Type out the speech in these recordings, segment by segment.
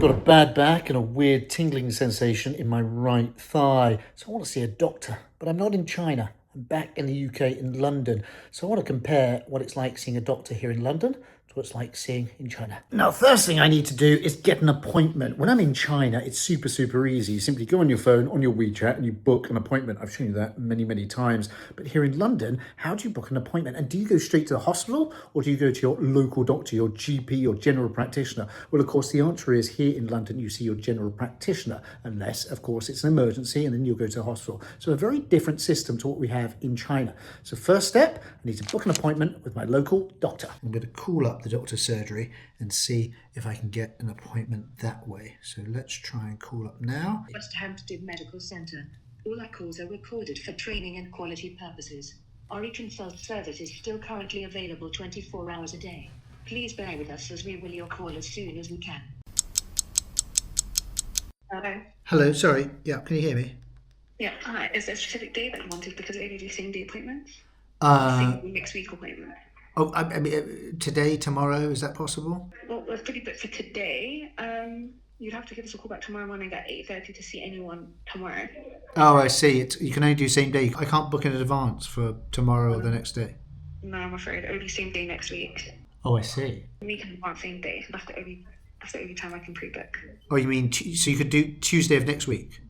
got a bad back and a weird tingling sensation in my right thigh. So I want to see a doctor, but I'm not in China. I'm back in the UK in London. So I want to compare what it's like seeing a doctor here in London to what it's like seeing in China. Now, first thing I need to do is get an appointment. When I'm in China, it's super easy. You simply go on your phone, on your WeChat, and you book an appointment. I've shown you that many times. But here in London, how do you book an appointment? And do you go straight to the hospital or do you go to your local doctor, your GP, your general practitioner? Well, of course, the answer is here in London, you see your general practitioner, unless, of course, it's an emergency and then you'll go to the hospital. So a very different system to what we have in China. So first step, I need to book an appointment with my local doctor. I'm going to call up the doctor's surgery and see if I can get an appointment that way. So let's try and call up now. West Hampstead Medical Centre. All our calls are recorded for training and quality purposes. Our e-consult service is still currently available 24 hours a day. Please bear with us as we will your call as soon as we can. Hello? Hello, sorry. Yeah, can you hear me? Yeah, hi. Is there a specific day that you wanted? Because I only do same day appointments. Next week appointment. Oh, I mean, today, tomorrow, is that possible? Well, we're pretty booked for today. You'd have to give us a call back tomorrow morning at 8:30 to see anyone tomorrow. Oh, I see. You can only do same day. I can't book in advance for tomorrow or the next day. No, I'm afraid only same day next week. Oh, I see. We can advance same day. That's the only time I can pre-book. Oh, you mean, so you could do Tuesday of next week?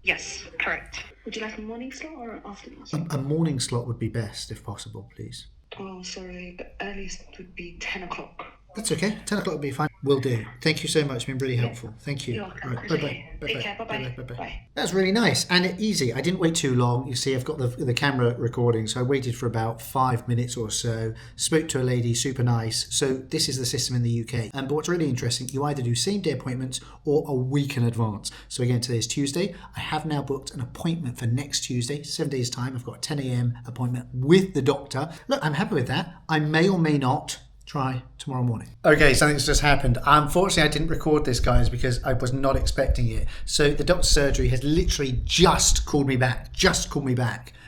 Yes, correct. Would you like a morning slot or an afternoon slot? A morning slot would be best, if possible, please. Oh, sorry. The earliest would be 10 o'clock. That's okay. 10 o'clock would be fine. Will do. Thank you so much. It's been really helpful. Thank you. You're welcome. Right, Okay. bye-bye. Take care. Bye-bye. Bye. That's really nice and easy. I didn't wait too long. You see, I've got the camera recording, so I waited for about 5 minutes or so. Spoke to a lady, super nice. So this is the system in the UK. But what's really interesting, you either do same day appointments or a week in advance. So again, today's Tuesday. I have now booked an appointment for next Tuesday, 7 days time. I've got a 10 a.m. appointment with the doctor. Look, I'm happy with that. I may or may not try tomorrow morning. Okay, something's just happened. Unfortunately, I didn't record this, guys, because I was not expecting it. So the doctor's surgery has literally just called me back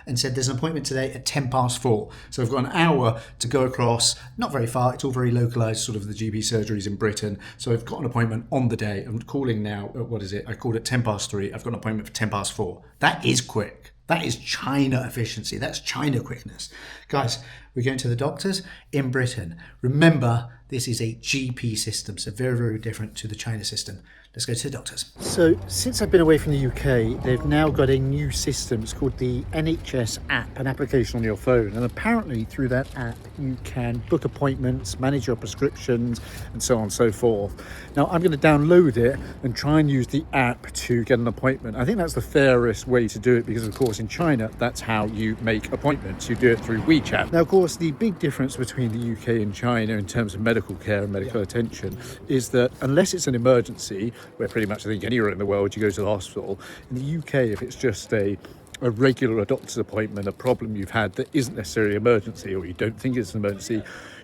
and said there's an appointment today at 4:10. So I've got an hour to go across, not very far, it's all very localised, sort of the GP surgeries in Britain. So I've got an appointment on the day. I'm calling now, what is it? I called at 3:10. I've got an appointment for 4:10. That is quick. That is China efficiency. That's China quickness. Guys, we're going to the doctors in Britain. Remember, this is a GP system, so very different to the China system. Let's go to the doctors. So since I've been away from the UK, they've now got a new system. It's called the NHS app, an application on your phone. And apparently through that app, you can book appointments, manage your prescriptions, and so on and so forth. Now, I'm going to download it and try and use the app to get an appointment. I think that's the fairest way to do it because, of course, in China, that's how you make appointments. You do it through WeChat. Now, of course, the big difference between the UK and China in terms of medical care and medical attention is that unless it's an emergency, where pretty much I think anywhere in the world you go to the hospital, in the UK, if it's just a regular doctor's appointment, a problem you've had that isn't necessarily an emergency or you don't think it's an emergency,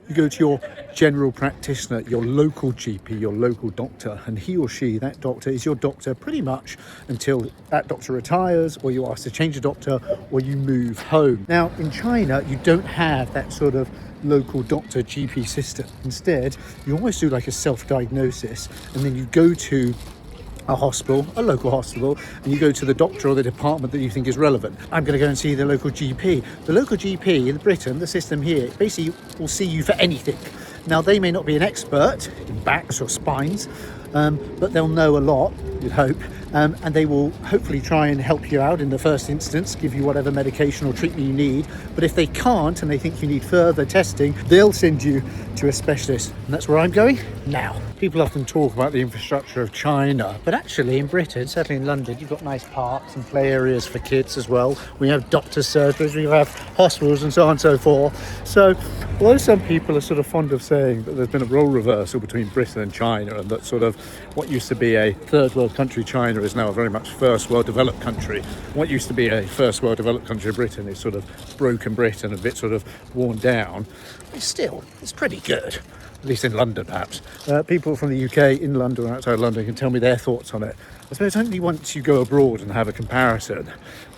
you go to your general practitioner, your local GP, your local doctor, and he or she, that doctor, is your doctor pretty much until that doctor retires or you ask to change a doctor or you move home. Now, in China, you don't have that sort of local doctor GP system. Instead, you almost do like a self-diagnosis and then you go to a hospital, a local hospital, and you go to the doctor or the department that you think is relevant. I'm going to go and see the local GP. The local GP in Britain, the system here, basically will see you for anything. Now, they may not be an expert in backs or spines, but they'll know a lot, you'd hope, and they will hopefully try and help you out in the first instance, give you whatever medication or treatment you need. But if they can't and they think you need further testing, they'll send you to a specialist. And that's where I'm going now. People often talk about the infrastructure of China, but actually in Britain, certainly in London, you've got nice parks and play areas for kids as well. We have doctors' surgeries, we have hospitals and so on and so forth. So although some people are sort of fond of saying that there's been a role reversal between Britain and China and that sort of what used to be a third world country, China, is now a very much first world developed country. What used to be a first world developed country, Britain, is sort of broken Britain, a bit sort of worn down. But still, it's pretty good. At least in London, perhaps. People from the UK in London or outside London can tell me their thoughts on it. I suppose only once you go abroad and have a comparison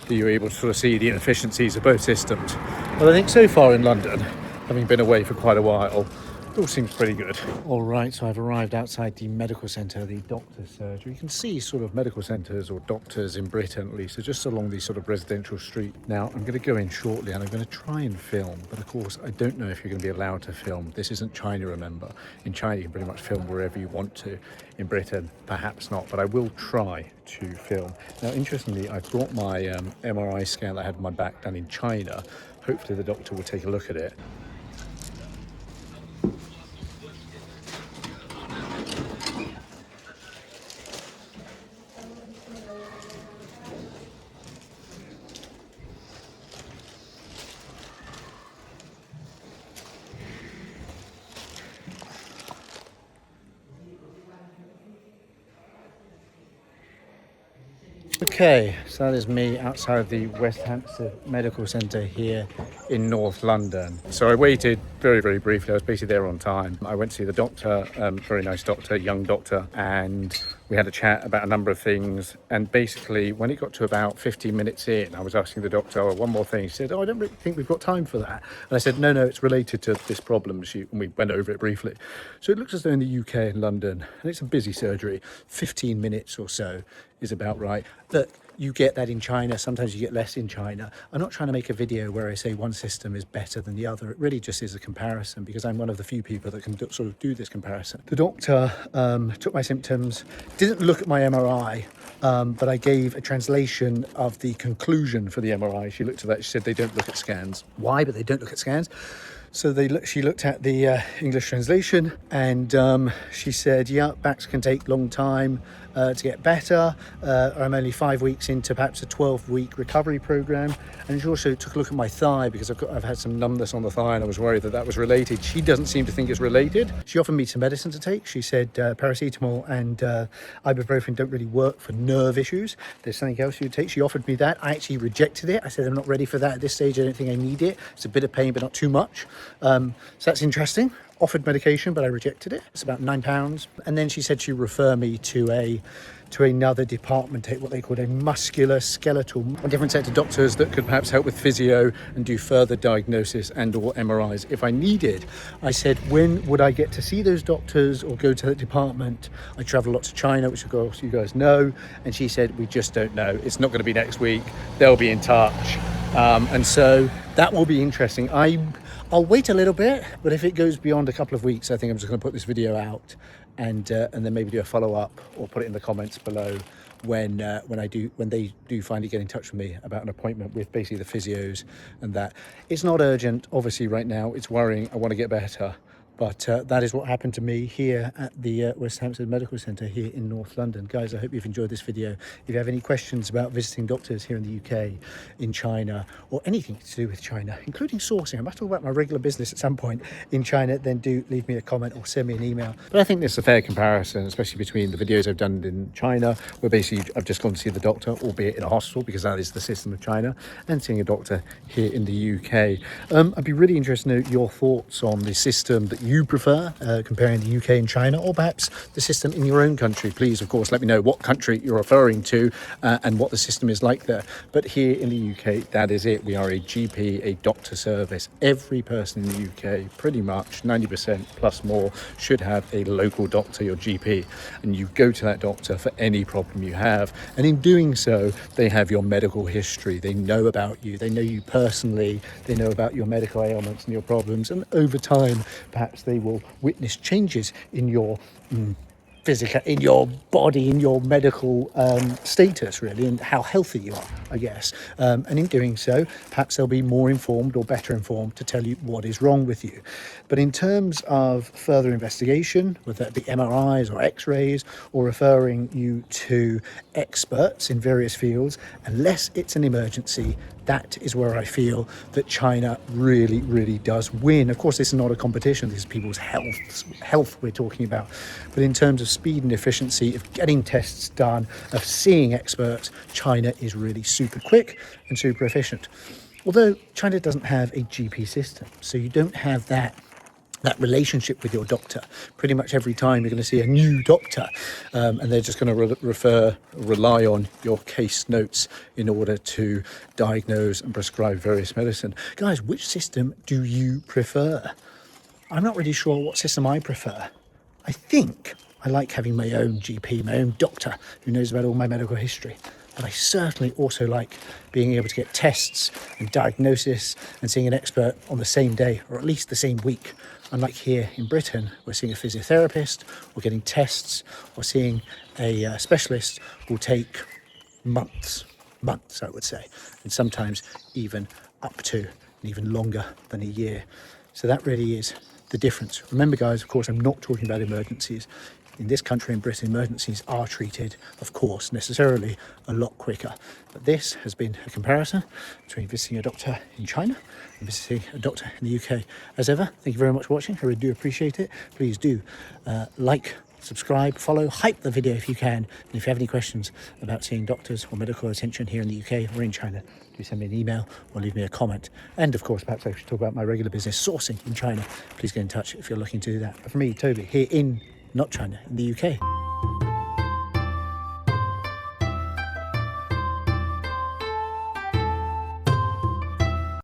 that you're able to sort of see the inefficiencies of both systems. But I think so far in London, having been away for quite a while, All seems pretty good. All right, so I've arrived outside the medical centre, the doctor's surgery. You can see sort of medical centres or doctors in Britain, at least, are just along these sort of residential street. Now, I'm going to go in shortly and I'm going to try and film, but of course, I don't know if you're going to be allowed to film. This isn't China, remember. In China, you can pretty much film wherever you want to. In Britain, perhaps not, but I will try to film. Now, interestingly, I brought my MRI scan that I had on my back done in China. Hopefully, the doctor will take a look at it. Okay, so that is me outside the West Hampstead Medical Centre here in North London. So I waited very, very briefly. I was basically there on time. I went to see the doctor, very nice doctor, young doctor, and we had a chat about a number of things. And basically, when it got to about 15 minutes in, I was asking the doctor, oh, one more thing. She said, oh, I don't really think we've got time for that. And I said, no, it's related to this problem. And we went over it briefly. So it looks as though in the UK and London, and it's a busy surgery, 15 minutes or so is about right. Look, you get that in China, sometimes you get less in China. I'm not trying to make a video where I say one system is better than the other. It really just is a comparison because I'm one of the few people that can sort of do this comparison. The doctor took my symptoms, didn't look at my MRI, but I gave a translation of the conclusion for the MRI. She looked at that, she said they don't look at scans. Why? But they don't look at scans. So she looked at the English translation and she said, yeah, backs can take long time to get better. I'm only 5 weeks into perhaps a 12-week recovery program. And she also took a look at my thigh because I've had some numbness on the thigh and I was worried that was related. She doesn't seem to think it's related. She offered me some medicine to take. She said paracetamol and ibuprofen don't really work for nerve issues. There's something else you would take. She offered me that. I actually rejected it. I said, I'm not ready for that at this stage. I don't think I need it. It's a bit of pain, but not too much. So that's interesting. Offered medication, but I rejected it. It's about £9. And then she said she'd refer me to another department, what they called a musculoskeletal, a different set of doctors that could perhaps help with physio and do further diagnosis and or MRIs if I needed. I said, when would I get to see those doctors or go to that department? I travel a lot to China, which of course you guys know. And she said, we just don't know. It's not going to be next week. They'll be in touch. And so that will be interesting. I'll wait a little bit, but if it goes beyond a couple of weeks, I think I'm just going to put this video out and then maybe do a follow-up or put it in the comments below when they do finally get in touch with me about an appointment with basically the physios and that. It's not urgent, obviously, right now. It's worrying. I want to get better. But that is what happened to me here at the West Hampstead Medical Centre here in North London. Guys, I hope you've enjoyed this video. If you have any questions about visiting doctors here in the UK, in China, or anything to do with China, including sourcing, I might talk about my regular business at some point in China, then do leave me a comment or send me an email. But I think this is a fair comparison, especially between the videos I've done in China, where basically I've just gone to see the doctor, albeit in a hospital, because that is the system of China, and seeing a doctor here in the UK. I'd be really interested to know your thoughts on the system that you prefer, comparing the UK and China, or perhaps the system in your own country. Please, of course, let me know what country you're referring to and what the system is like there. But here in the UK, that is it. We are a GP, a doctor service. Every person in the UK, pretty much 90% plus more, should have a local doctor, your GP, and you go to that doctor for any problem you have. And in doing so, they have your medical history. They know about you. They know you personally. They know about your medical ailments and your problems. And over time, perhaps they will witness changes in your physical, in your body, in your medical status, really, and how healthy you are, I guess. And in doing so, perhaps they'll be more informed or better informed to tell you what is wrong with you. But in terms of further investigation, whether that be MRIs or X-rays, or referring you to experts in various fields, unless it's an emergency, that is where I feel that China really, really does win. Of course, this is not a competition. This is people's health we're talking about. But in terms of speed and efficiency of getting tests done, of seeing experts, China is really super quick and super efficient. Although China doesn't have a GP system, so you don't have that relationship with your doctor. Pretty much every time you're going to see a new doctor, and they're just going to rely on your case notes in order to diagnose and prescribe various medicine. Guys, which system do you prefer? I'm not really sure what system I prefer. I think I like having my own GP, my own doctor who knows about all my medical history. But I certainly also like being able to get tests and diagnosis and seeing an expert on the same day, or at least the same week. Unlike here in Britain, we're seeing a physiotherapist or getting tests or seeing a specialist will take months, I would say, and sometimes even up to and even longer than a year. So that really is the difference. Remember, guys, of course, I'm not talking about emergencies. In this country, in Britain, emergencies are treated, of course, necessarily a lot quicker. But this has been a comparison between visiting a doctor in China and visiting a doctor in the UK. As ever, thank you very much for watching. I really do appreciate it. Please do like, subscribe, follow, hype the video if you can. And if you have any questions about seeing doctors or medical attention here in the UK or in China, do send me an email or leave me a comment. And of course, perhaps I should talk about my regular business sourcing in China. Please get in touch if you're looking to do that. But for me, Toby, here in not China, in the UK.